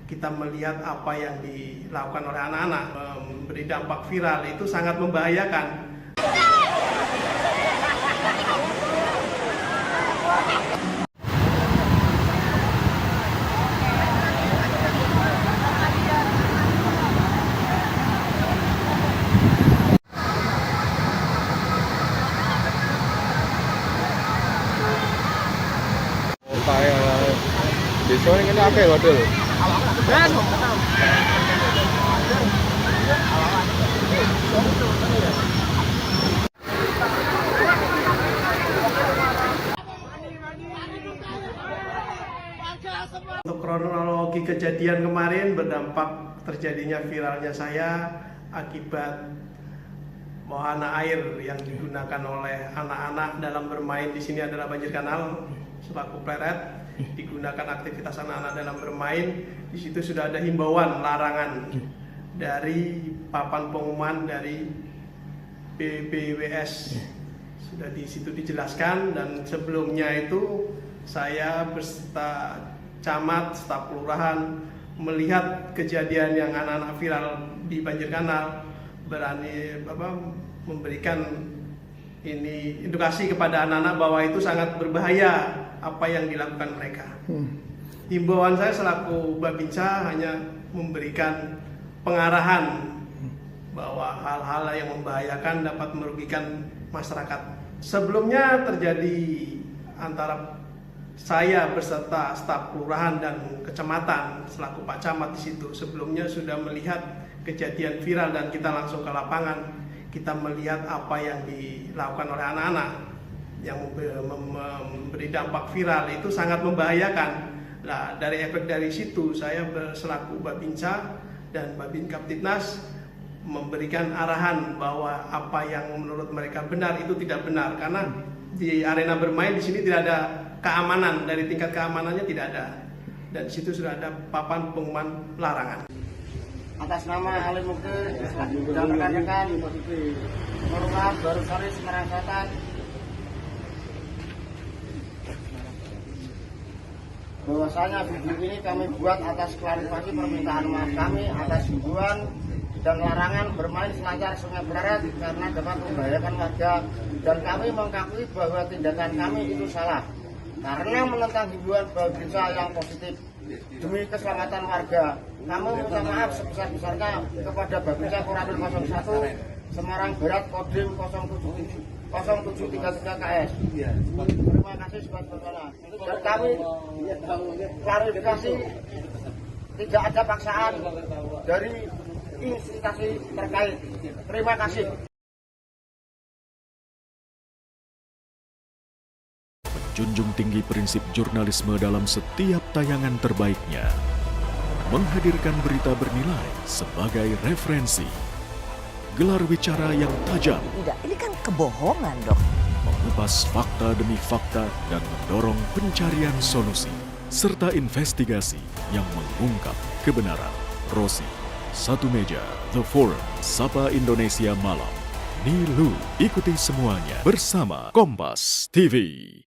kita melihat apa yang dilakukan oleh anak-anak, memberi dampak viral, itu sangat membahayakan. Desa ini kan akeh waduh. Untuk kronologi kejadian kemarin berdampak terjadinya viralnya saya akibat wahana air yang digunakan oleh anak-anak dalam bermain di sini adalah banjir kanal selaku pleret, digunakan aktivitas anak-anak dalam bermain. Di situ sudah ada himbauan larangan dari papan pengumuman dari BBWS, sudah di situ dijelaskan. Dan sebelumnya itu saya beserta camat, staf kelurahan melihat kejadian yang anak-anak viral di banjir kanal, berani memberikan edukasi kepada anak-anak bahwa itu sangat berbahaya apa yang dilakukan mereka. Himbauan saya selaku Babinsa hanya memberikan pengarahan bahwa hal-hal yang membahayakan dapat merugikan masyarakat. Sebelumnya terjadi antara saya beserta staf kelurahan dan kecamatan selaku Pak Camat di situ. Sebelumnya sudah melihat kejadian viral dan kita langsung ke lapangan. Kita melihat apa yang dilakukan oleh anak-anak yang memberi dampak viral, itu sangat membahayakan. Nah, dari efek dari situ saya selaku Babinsa dan Babin Kaptibnas memberikan arahan bahwa apa yang menurut mereka benar itu tidak benar, karena di arena bermain di sini tidak ada keamanan, dari tingkat keamanannya tidak ada, dan di situ sudah ada papan pengumuman larangan. Atas nama Alim Mukti dan rekan-rekan Kelurahan Baru Sari Semarang Selatan, bahwasanya video ini kami buat atas klarifikasi permintaan maaf kami atas himbauan dan larangan bermain selancar Sungai Pleret karena dapat membahayakan warga, dan kami mengakui bahwa tindakan kami itu salah karena menentang himbauan Babinsa yang positif. Demi keselamatan warga, kami minta maaf sebesar-besarnya kepada Babinsa Koramil 01 Semarang Barat Kodim 0733 KS. Terima kasih sebesar-besarnya. Dan kami klarifikasi tidak ada paksaan dari instansi terkait. Terima kasih. Junjung tinggi prinsip jurnalisme dalam setiap tayangan terbaiknya, menghadirkan berita bernilai sebagai referensi, gelar bicara yang tajam, Tidak, ini kan kebohongan dok. mengupas fakta demi fakta dan mendorong pencarian solusi, serta investigasi yang mengungkap kebenaran. Rosi, Satu Meja, The Forum, Sapa Indonesia Malam, Nilu, ikuti semuanya bersama Kompas TV.